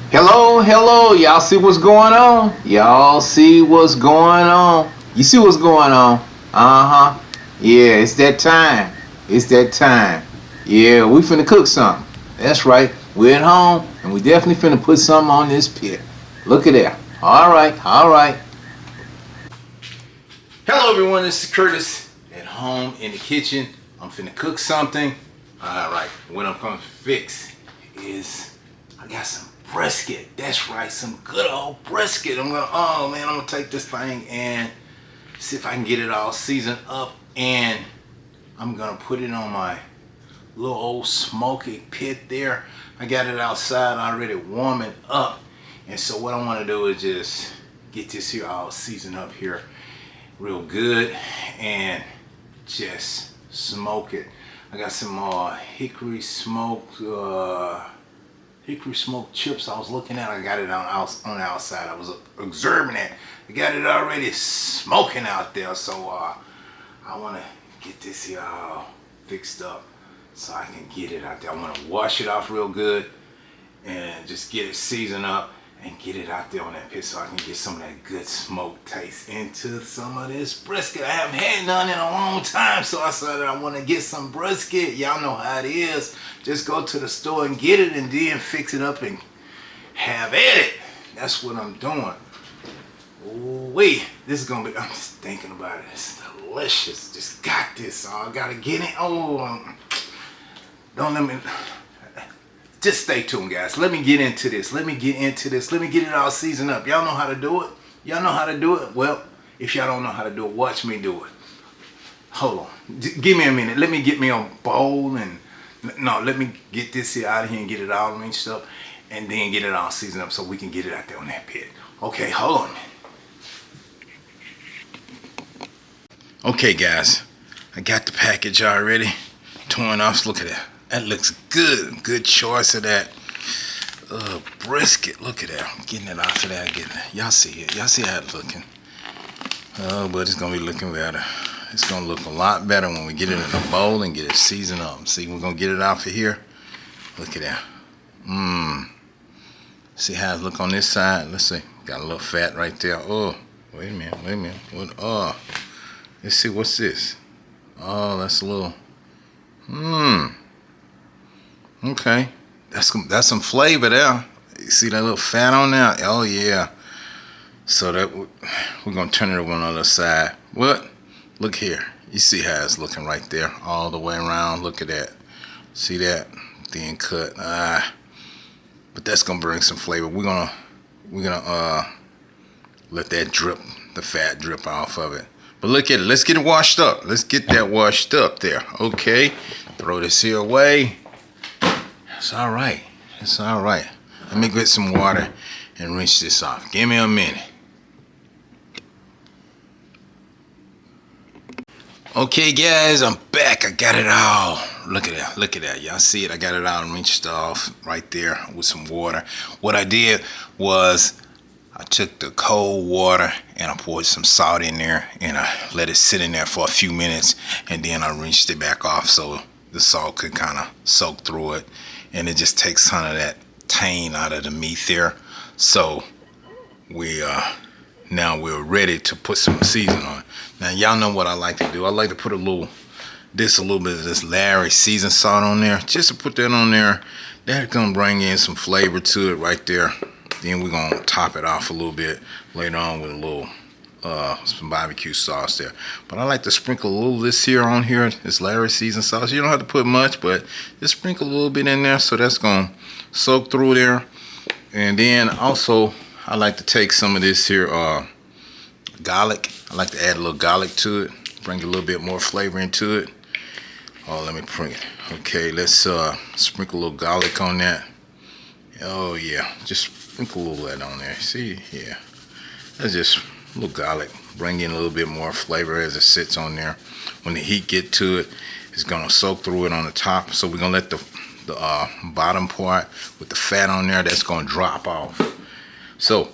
Hello, hello. Y'all see what's going on? Y'all see what's going on? You see what's going on? Uh huh. Yeah, it's that time. It's that time. Yeah, we finna cook something. That's right. We're at home and we definitely finna put something on this pit. Look at that. All right, all right. Hello, everyone. This is Curtis at home in the kitchen. I'm finna cook something. All right. What I'm gonna fix is I got some brisket. That's right, some good old brisket. I'm gonna take this thing and see if I can get it all seasoned up, and I'm gonna put it on my little old smoky pit there. I got it outside already warming up, and so what I want to do is just get this here all seasoned up here real good and just smoke it. I got some hickory smoked chips I was looking at. I got it on the outside. I was observing it. I got it already smoking out there. So I want to get this here all fixed up so I can get it out there. I want to wash it off real good and just get it seasoned up and get it out there on that pit so I can get some of that good smoke taste into some of this brisket. I haven't had none in a long time, so I said I want to get some brisket. Y'all know how it is. Just go to the store and get it and then fix it up and have at it. That's what I'm doing. Ooh-wee. This is gonna be, I'm just thinking about it. It's delicious. Just got this. So I gotta get it. Don't let me. Just stay tuned, guys. Let me get into this. Let me get it all seasoned up. Y'all know how to do it? Y'all know how to do it? Well, if y'all don't know how to do it, watch me do it. Hold on. Give me a minute. Let me get me a bowl and... No, let me get this here out of here and get it all rinsed up and then get it all seasoned up so we can get it out there on that pit. Okay, hold on. Okay, guys. I got the package already torn off. Look at that. That looks good. Good choice of that brisket. Look at that. I'm getting it off of there. Y'all see it. Y'all see how it's looking. Oh, but it's going to be looking better. It's going to look a lot better when we get it in a bowl and get it seasoned up. See, we're going to get it off of here. Look at that. See how it look on this side? Let's see. Got a little fat right there. Oh, wait a minute. What? Let's see. What's this? Oh, that's a little... Okay, that's some flavor there. You see that little fat on there? Oh yeah. So that we're gonna turn it over on the other side. What? Look here. You see how it's looking right there, all the way around. Look at that. See that? Thin cut. But that's gonna bring some flavor. We're gonna let that drip, the fat drip off of it. But look at it. Let's get it washed up. Let's get that washed up there. Okay. Throw this here away. It's all right. It's all right. Let me get some water and rinse this off. Give me a minute. Okay, guys, I'm back. I got it all. Look at that. Look at that. Y'all see it? I got it all rinsed off right there with some water. What I did was I took the cold water and I poured some salt in there and I let it sit in there for a few minutes and then I rinsed it back off so the salt could kind of soak through it. And it just takes some of that tang out of the meat there. So now we're ready to put some seasoning on it. Now y'all know what I like to do. I like to put a little bit of this Larry seasoned salt on there. Just to put that on there. That's gonna bring in some flavor to it right there. Then we're gonna top it off a little bit later on with a little some barbecue sauce there. But I like to sprinkle a little of this here on here, this Larry seasoned sauce. You don't have to put much, but just sprinkle a little bit in there so that's gonna soak through there. And then also I like to take some of this here garlic. I like to add a little garlic to it, bring a little bit more flavor into it. Oh, let me bring it. Okay, let's sprinkle a little garlic on that. Oh yeah, just sprinkle a little of that on there. See, yeah, that's just a little garlic. Bring in a little bit more flavor as it sits on there. When the heat get to it, it's gonna soak through it on the top. So we're gonna let the bottom part with the fat on there, that's gonna drop off. So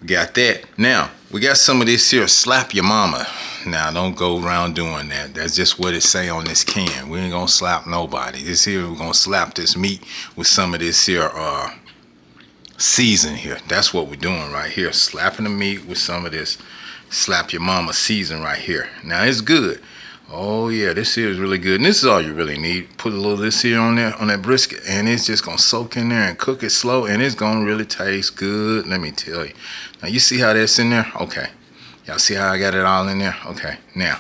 we got that. Now we got some of this here, slap your mama. Now don't go around doing that. That's just what it say on this can. We ain't gonna slap nobody. This here, we're gonna slap this meat with some of this here season here. That's what we're doing right here. Slapping the meat with some of this slap your mama season right here. Now it's good. Oh yeah, this here is really good. And this is all you really need. Put a little of this here on there, on that brisket, and it's just gonna soak in there and cook it slow, and it's gonna really taste good. Let me tell you. Now you see how that's in there? Okay. Y'all see how I got it all in there? Okay. Now,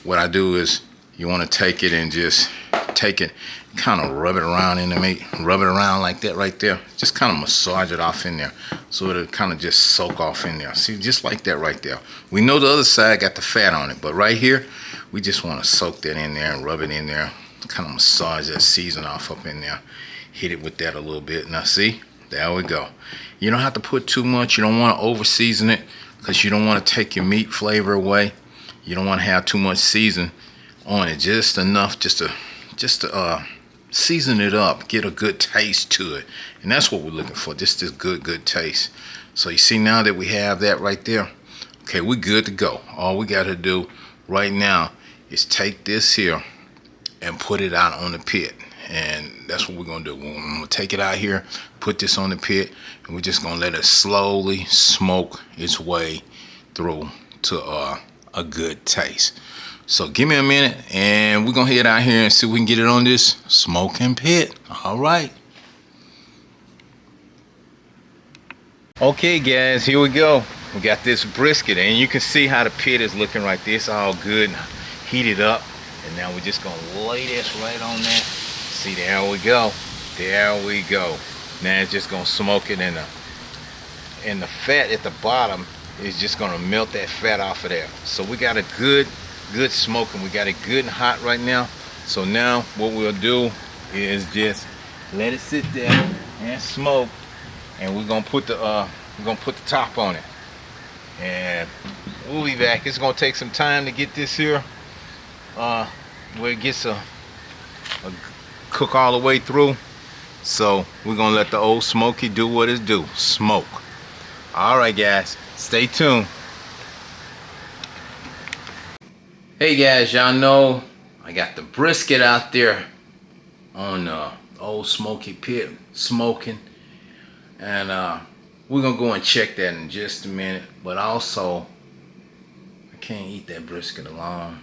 what I do is you wanna take it and just take it, kind of rub it around in the meat. Rub it around like that right there. Just kind of massage it off in there. So it'll kind of just soak off in there. See, just like that right there. We know the other side got the fat on it, but right here, we just want to soak that in there and rub it in there. Kind of massage that season off up in there. Hit it with that a little bit. Now see, there we go. You don't have to put too much. You don't want to over season it because you don't want to take your meat flavor away. You don't want to have too much season on it. Just enough just to season it up, get a good taste to it. And that's what we're looking for, just this good taste. So you see now that we have that right there, okay, we're good to go. All we got to do right now is take this here and put it out on the pit. And that's what we're going to do. I'm going to take it out here, put this on the pit, and we're just going to let it slowly smoke its way through to a good taste. So give me a minute and we're gonna head out here and see if we can get it on this smoking pit. All right. Okay guys, here we go. We got this brisket and you can see how the pit is looking right there. It's all good and heated up. And now we're just gonna lay this right on there. See, there we go. There we go. Now it's just gonna smoke it and the fat at the bottom is just gonna melt that fat off of there. So we got a good smoking. We got it good and hot right now. So now what we'll do is just let it sit there and smoke, and we're gonna put the top on it, and we'll be back. It's gonna take some time to get this here where it gets a cook all the way through. So we're gonna let the old smoky do what it do, smoke. All right guys, stay tuned. Hey guys, y'all know I got the brisket out there on the old smoky pit smoking, and we're gonna go and check that in just a minute. But also, I can't eat that brisket alone,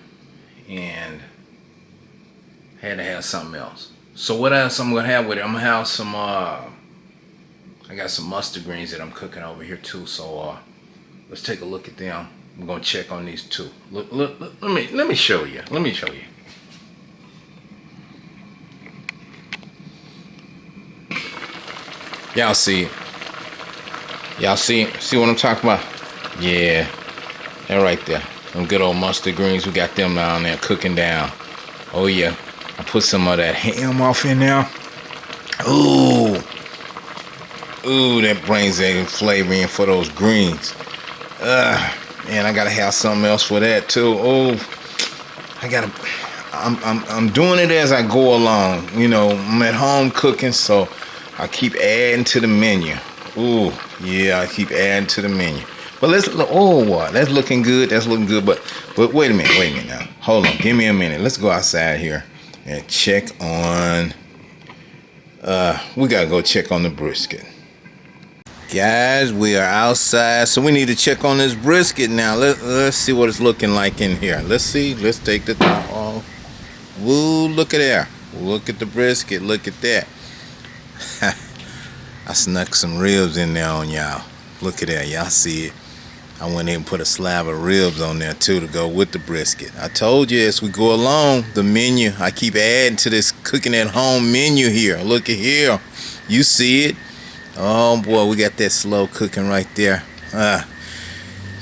and had to have something else. So what else I'm gonna have with it? I'm gonna have some I got some mustard greens that I'm cooking over here too. So let's take a look at them. I'm gonna check on these two. Look, let me show you. Let me show you. Y'all see it? Y'all see what I'm talking about? Yeah, that right there. Them good old mustard greens. We got them down there cooking down. Oh yeah. I put some of that ham off in there. Ooh, that brings that flavor in for those greens. Man, I gotta have something else for that too. Oh, I'm doing it as I go along. You know, I'm at home cooking, so I keep adding to the menu. Ooh, yeah, I keep adding to the menu. But that's looking good. That's looking good. But wait a minute now. Hold on, give me a minute. Let's go outside here and check on. We gotta go check on the brisket. Guys, we are outside, so we need to check on this brisket now. Let's see what it's looking like in here. Let's see. Let's take the top off. Woo, look at there. Look at the brisket. Look at that. I snuck some ribs in there on y'all. Look at that. Y'all see it. I went in and put a slab of ribs on there too to go with the brisket. I told you as we go along, the menu, I keep adding to this cooking at home menu here. Look at here. You see it. Oh boy, we got that slow cooking right there. Look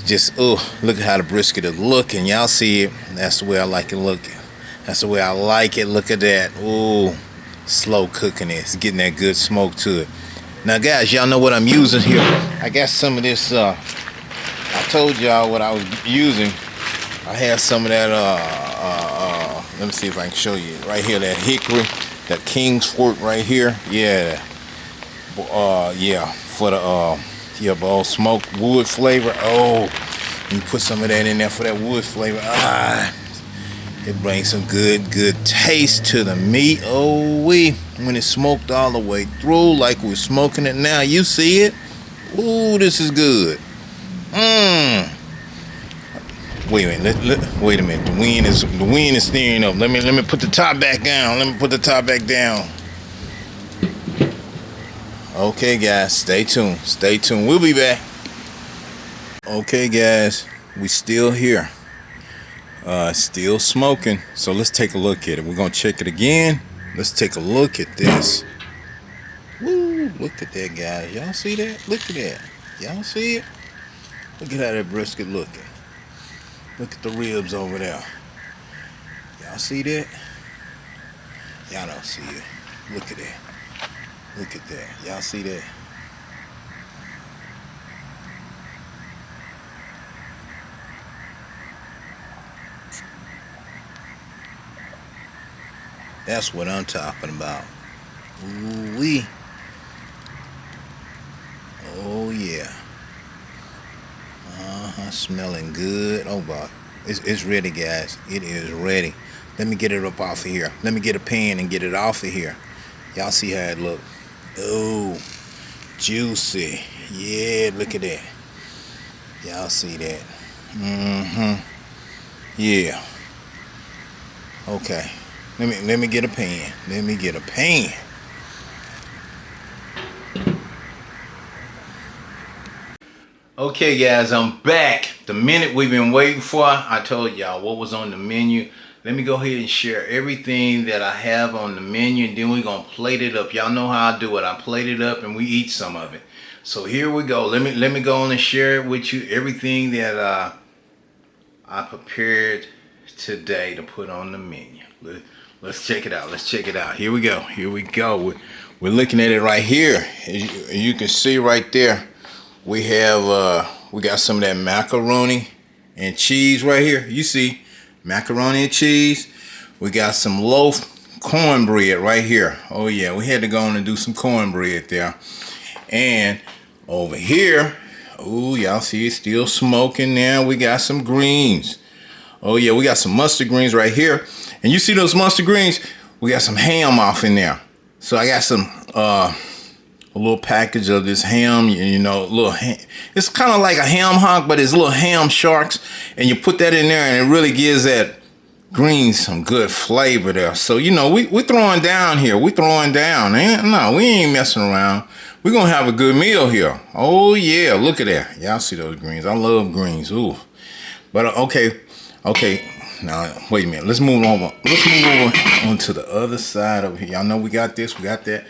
at how the brisket is looking. Y'all see it. That's the way I like it looking. That's the way I like it. Look at that. Ooh, slow cooking it. It's getting that good smoke to it. Now guys, y'all know what I'm using here. I got some of this, I told y'all what I was using. I had some of that, let me see if I can show you. Right here, that hickory, that king's fork right here. Yeah. Yeah, for the old smoked wood flavor. Oh, you put some of that in there for that wood flavor. It brings some good taste to the meat. Oh, when it's smoked all the way through, like we're smoking it now. You see it? Ooh, this is good. Mmm. Wait a minute. Wait a minute. The wind is steering up. Let me put the top back down. Okay, guys, stay tuned. We'll be back. Okay, guys, we still here. Still smoking. So let's take a look at it. We're gonna check it again. Let's take a look at this. Woo! Look at that, guys. Y'all see that? Look at that. Y'all see it? Look at how that brisket looking. Look at the ribs over there. Y'all see that? Y'all don't see it. Look at that. Look at that. Y'all see that? That's what I'm talking about. Ooh-wee. Oh, yeah. Smelling good. Oh, boy. It's ready, guys. It is ready. Let me get it up off of here. Let me get a pan and get it off of here. Y'all see how it look? Oh, juicy. Yeah, look at that. Y'all see that? Yeah. Okay. Let me get a pan. Okay, guys, I'm back. The minute we've been waiting for. I told y'all what was on the menu. Let me go ahead and share everything that I have on the menu, and then we're gonna plate it up. Y'all know how I do it. I plate it up and we eat some of it. So here we go. Let me go on and share it with you. Everything that I prepared today to put on the menu. Let's check it out. Here we go. We're looking at it right here. As you can see right there. We got some of that macaroni and cheese right here. You see, macaroni and cheese. We got some loaf cornbread right here. Oh yeah, we had to go on and do some cornbread there. And over here, oh, y'all see it's still smoking now. We got some greens. Oh yeah, we got some mustard greens right here. And you see those mustard greens? We got some ham off in there. So I got some a little package of this ham, you know, little ham. It's kind of like a ham hock, but it's little ham sharks, and you put that in there, and it really gives that green some good flavor there. So you know, we're throwing down here. No, we ain't messing around. We're gonna have a good meal here. Oh yeah, look at that. Y'all see those greens? I love greens. Ooh, but okay. Now wait a minute. Let's move over. On to the other side over here. Y'all know we got this. We got that.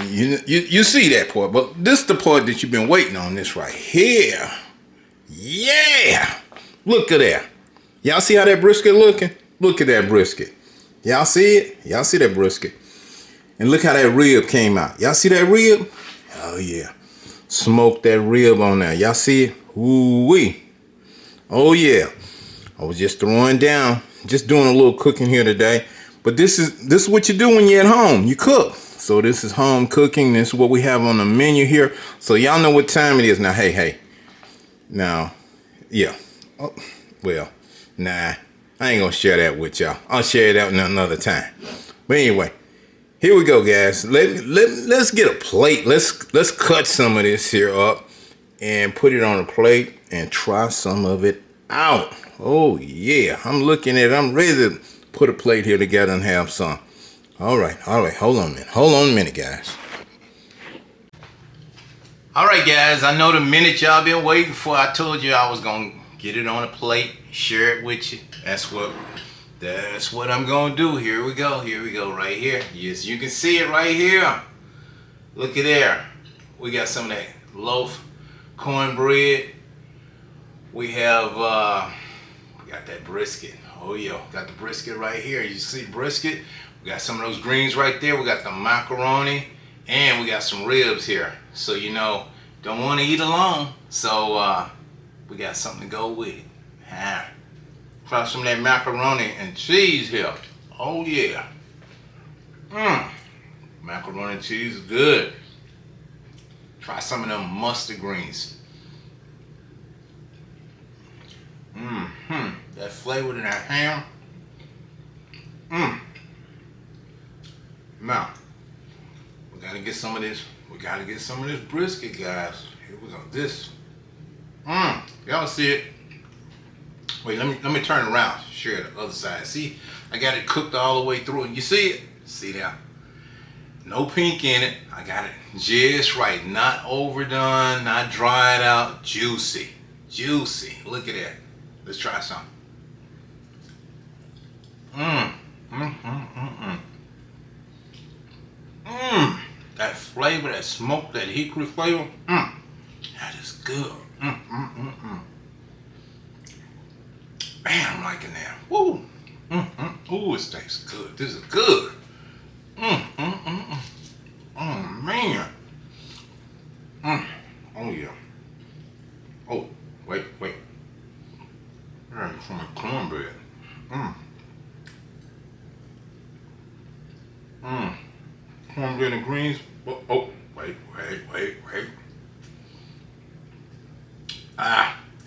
You see that part, but this is the part that you've been waiting on, this right here. Yeah, look at that. Y'all see how that brisket looking? Look at that brisket. Y'all see it? Y'all see that brisket? And look how that rib came out. Y'all see that rib? Oh yeah, smoke that rib on there. Y'all see it? Ooh-wee. Oh yeah. I was just throwing down, just doing a little cooking here today. But this is what you do when you're at home. You cook. So this is home cooking. This is what we have on the menu here. So y'all know what time it is now. Hey. Now, yeah. Oh, well, nah. I ain't gonna share that with y'all. I'll share it out another time. But anyway, here we go, guys. Let's get a plate. Let's cut some of this here up and put it on a plate and try some of it out. Oh yeah. I'm looking at it. I'm ready to put a plate here together and have some. All right. Hold on a minute, guys. All right, guys. I know the minute y'all been waiting for. I told you I was gonna get it on a plate, share it with you. That's what I'm gonna do. Here we go, right here. Yes, you can see it right here. Look at there. We got some of that loaf cornbread. We have we got that brisket. Oh yeah, got the brisket right here. You see brisket? We got some of those greens right there. We got the macaroni, and we got some ribs here. So you know, don't want to eat alone. So we got something to go with it. Try some of that macaroni and cheese here. Oh yeah. Macaroni and cheese is good. Try some of them mustard greens. That flavor in that ham. Now, we gotta get some of this. We gotta get some of this brisket, guys. Here we go. This. Y'all see it? Wait, let me turn it around. Share the other side. See, I got it cooked all the way through, and you see it? See that? No pink in it. I got it just right. Not overdone, not dried out. Juicy. Juicy. Look at that. Let's try some. That flavor, that smoke, that hickory flavor. That is good. Man, I'm liking that. Woo. Ooh, it tastes good. This is good. Oh, man. Oh, yeah. Oh, wait. There's some cornbread. Cornbread and greens. Oh, wait.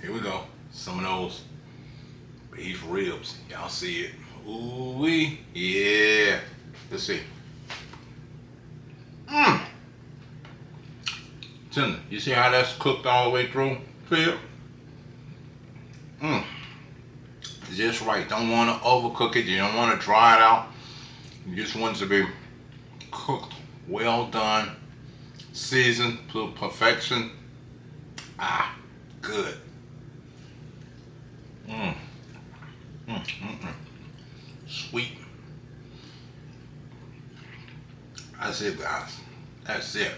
Here we go. Some of those beef ribs. Y'all see it? Ooh-wee. Yeah. Let's see. Tender. You see how that's cooked all the way through? Feel? Just right. Don't want to overcook it. You don't want to dry it out. You just want it to be cooked, well done, seasoned to perfection. Good. Sweet. That's it, guys. That's it.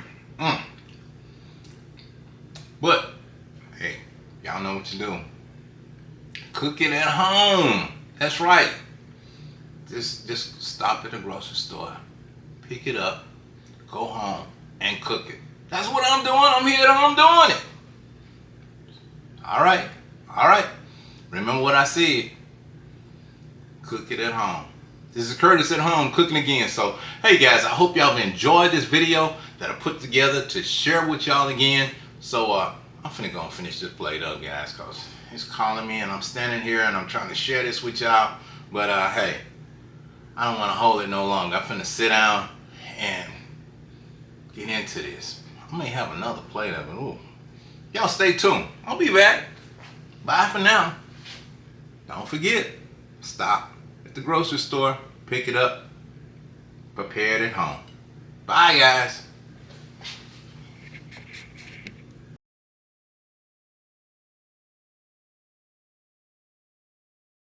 But hey, y'all know what you do. Cook it at home. That's right. Just stop at the grocery store, pick it up, go home, and cook it. That's what I'm doing. I'm here. I'm doing it. All right. Remember what I said. Cook it at home. This is Curtis at home cooking again. So, hey guys, I hope y'all have enjoyed this video that I put together to share with y'all again. So, I'm finna go and finish this plate up, guys, because it's calling me and I'm standing here and I'm trying to share this with y'all. But, hey, I don't want to hold it no longer. I'm finna sit down and get into this. I may have another plate of it. Ooh. Y'all stay tuned. I'll be back. Bye for now. Don't forget, stop at the grocery store, pick it up, prepare it at home. Bye, guys.